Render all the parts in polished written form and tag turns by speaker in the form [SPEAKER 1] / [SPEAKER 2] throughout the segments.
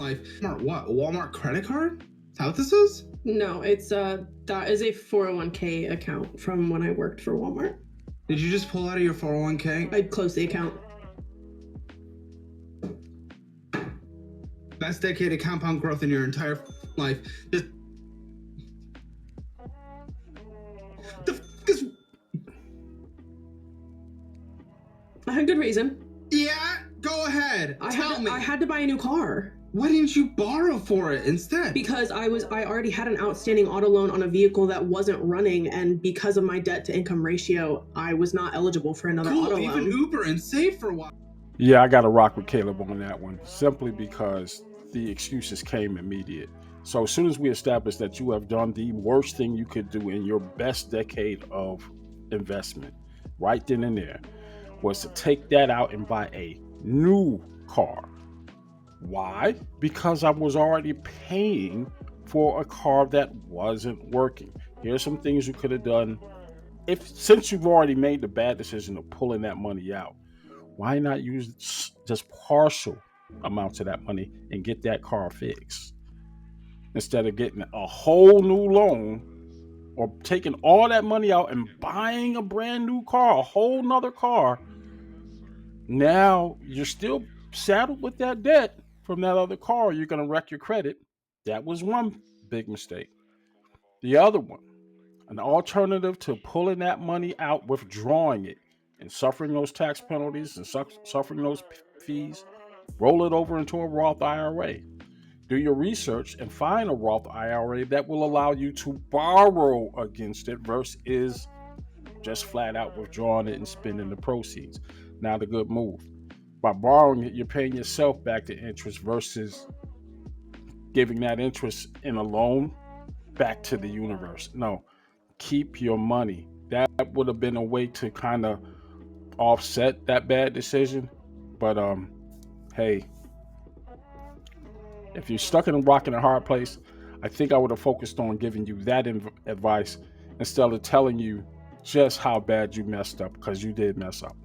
[SPEAKER 1] life. What? A Walmart credit card? Is that what this is?
[SPEAKER 2] No, it's that is a 401k account from when I worked for Walmart.
[SPEAKER 1] Did you just pull out of your 401k?
[SPEAKER 2] I closed the account.
[SPEAKER 1] Best decade of compound growth in your entire life. Just...
[SPEAKER 2] I had good reason.
[SPEAKER 1] Yeah, go ahead. Tell me.
[SPEAKER 2] I had to buy a new car.
[SPEAKER 1] Why didn't you borrow for it instead?
[SPEAKER 2] Because I already had an outstanding auto loan on a vehicle that wasn't running, and because of my debt to income ratio, I was not eligible for another auto loan.
[SPEAKER 1] Even Uber and save for a while.
[SPEAKER 3] Yeah, I got to rock with Caleb on that one, simply because the excuses came immediate. So as soon as we established that you have done the worst thing you could do in your best decade of investment, right then and there, was to take that out and buy a new car. Why? Because I was already paying for a car that wasn't working. Here's some things you could have done. Since you've already made the bad decision of pulling that money out, why not use just partial amounts of that money and get that car fixed? Instead of getting a whole new loan or taking all that money out and buying a brand new car, a whole nother car. Now you're still saddled with that debt from that other car. You're going to wreck your credit. That was one big mistake. The other one, an alternative to pulling that money out, withdrawing it, and suffering those tax penalties and suffering those fees, roll it over into a Roth IRA. Do your research and find a Roth IRA that will allow you to borrow against it versus just flat out withdrawing it and spending the proceeds. Now, the good move. By borrowing it, you're paying yourself back the interest versus giving that interest in a loan back to the universe. No, keep your money. That would have been a way to kind of offset that bad decision. But hey, if you're stuck in a rock and a hard place, I think I would have focused on giving you that advice instead of telling you just how bad you messed up, because you did mess up.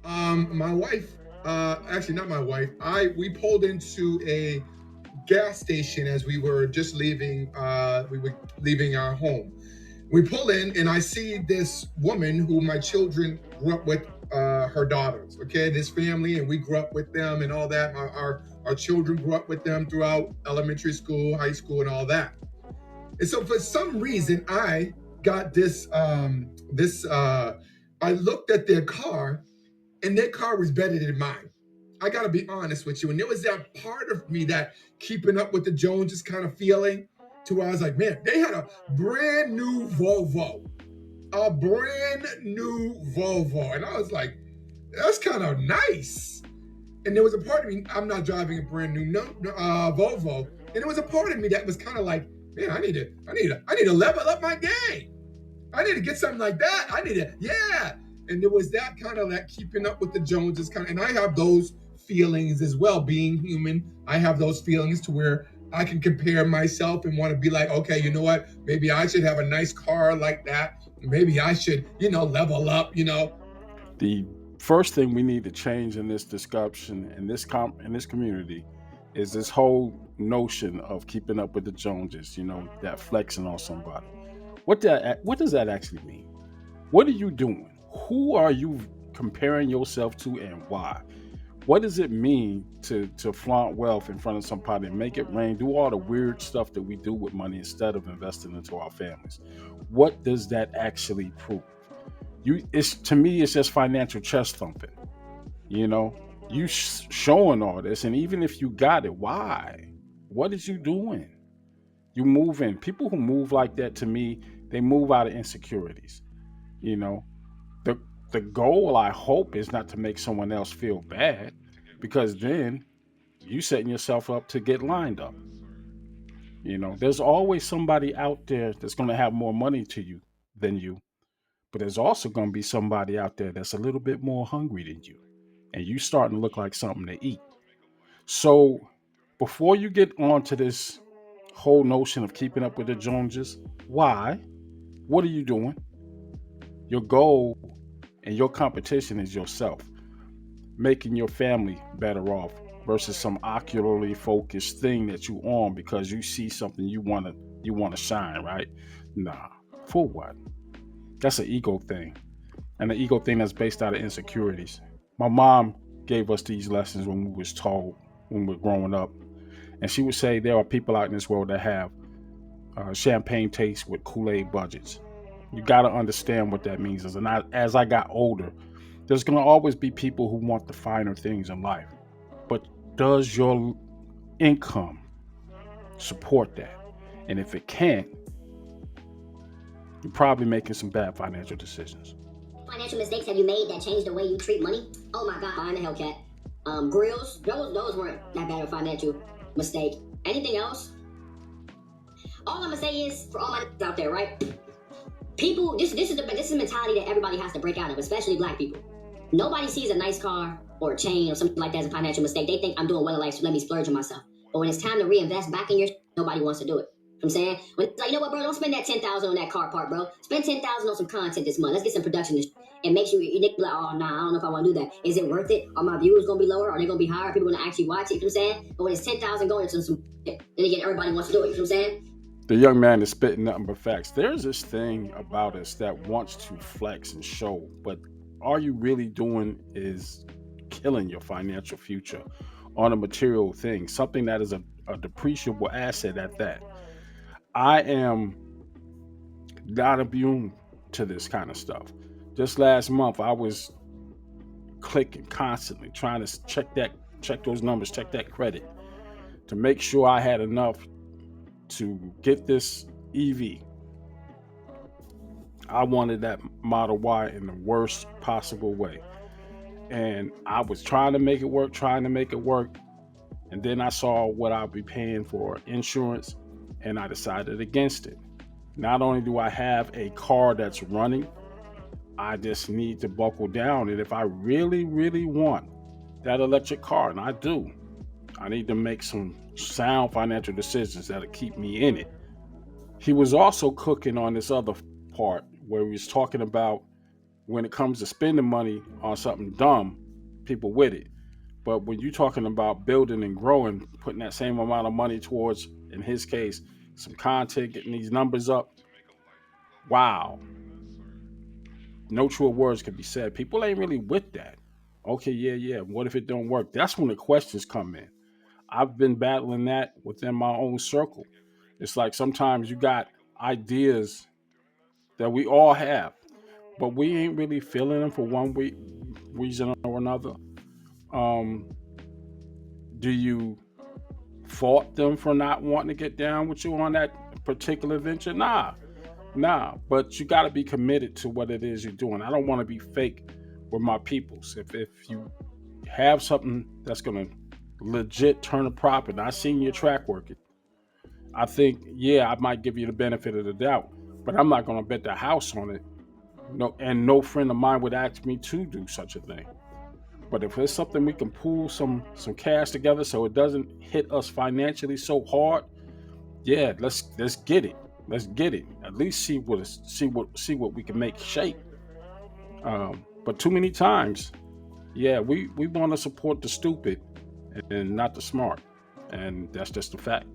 [SPEAKER 4] My wife, actually not my wife, we pulled into a gas station as we were just leaving our home. We pull in and I see this woman who my children grew up with, her daughters, okay, this family, and we grew up with them and all that. Our children grew up with them throughout elementary school, high school, and all that. And so for some reason, I got I looked at their car, and their car was better than mine. I gotta be honest with you. And there was that part of me that keeping up with the Joneses kind of feeling, to where I was like, man, they had a brand new Volvo. And I was like, that's kind of nice. And there was a part of me, I'm not driving a brand new Volvo. And there was a part of me that was kind of like, man, I need to level up my game. I need to get something like that. Yeah. And there was that kind of like keeping up with the Joneses kind of, and I have those feelings as well. Being human, I have those feelings to where I can compare myself and want to be like, okay, you know what? Maybe I should have a nice car like that. Maybe I should, level up,
[SPEAKER 3] The first thing we need to change in this discussion, in this community, is this whole notion of keeping up with the Joneses, that flexing on somebody. What does that actually mean? What are you doing? Who are you comparing yourself to, and why? What does it mean to flaunt wealth in front of somebody and make it rain, do all the weird stuff that we do with money instead of investing into our families? What does that actually prove? To me, it's just financial chest thumping. You showing all this, and even if you got it, why? What is you doing? You move in. People who move like that, to me, they move out of insecurities. The goal, I hope, is not to make someone else feel bad, because then you setting yourself up to get lined up. There's always somebody out there that's going to have more money than you, but there's also going to be somebody out there that's a little bit more hungry than you, and you starting to look like something to eat. So before you get on to this whole notion of keeping up with the Joneses, why? What are you doing? Your goal and your competition is yourself, making your family better off, versus some ocularly focused thing that you on because you see something you want to shine, right? Nah, for what? That's an ego thing, and the ego thing that's based out of insecurities. My mom gave us these lessons when we was told when we were growing up, and she would say there are people out in this world that have champagne taste with Kool-Aid budgets. You got to understand what that means. And as I got older, there's going to always be people who want the finer things in life. But does your income support that? And if it can't, you're probably making some bad financial decisions.
[SPEAKER 5] Financial mistakes have you made that changed the way you treat money? Oh my God, buying a Hellcat. Grills, those weren't that bad of a financial mistake. Anything else? All I'm gonna say is, for all my out there, right? People, this is a mentality that everybody has to break out of, especially black people. Nobody sees a nice car or a chain or something like that as a financial mistake. They think I'm doing well in life, so let me splurge on myself. But when it's time to reinvest back in your nobody wants to do it. I'm saying, when it's like, you know what, bro, don't spend that $10,000 on that car part, bro. Spend $10,000 on some content this month. Let's get some production. It makes you like, oh, nah, I don't know if I want to do that. Is it worth it? Are my views going to be lower? Are they going to be higher? Are people going to actually watch it? You know what I'm saying? But when it's 10,000 going into some, then again, everybody wants to do it. You know what I'm saying?
[SPEAKER 3] The young man is spitting nothing but facts. There's this thing about us that wants to flex and show, but all you really doing is killing your financial future on a material thing, something that is a depreciable asset at that. I am not immune to this kind of stuff. Just last month, I was clicking constantly, trying to check those numbers, check that credit to make sure I had enough to get this EV. I wanted that Model Y in the worst possible way. And I was trying to make it work. And then I saw what I'll be paying for insurance, and I decided against it. Not only do I have a car that's running, I just need to buckle down. And if I really, really want that electric car, and I do, I need to make some sound financial decisions that'll keep me in it. He was also cooking on this other part where he was talking about when it comes to spending money on something dumb, people with it. But when you're talking about building and growing, putting that same amount of money towards, in his case, some content, getting these numbers up, wow. No truer words could be said. People ain't really with that. Okay, yeah. What if it don't work? That's when the questions come in. I've been battling that within my own circle. It's like sometimes you got ideas that we all have, but we ain't really feeling them for one reason or another. Do you fault them for not wanting to get down with you on that particular venture? Nah. But you got to be committed to what it is you're doing. I don't want to be fake with my peoples. If you have something that's going to legit turn a profit, I seen your track record, I think, I might give you the benefit of the doubt, but I'm not going to bet the house on it. No, and no friend of mine would ask me to do such a thing. But if it's something we can pool some cash together so it doesn't hit us financially so hard, let's get it. Let's get it. At least see what we can make shape. But too many times, we want to support the stupid and not the smart, and that's just a fact.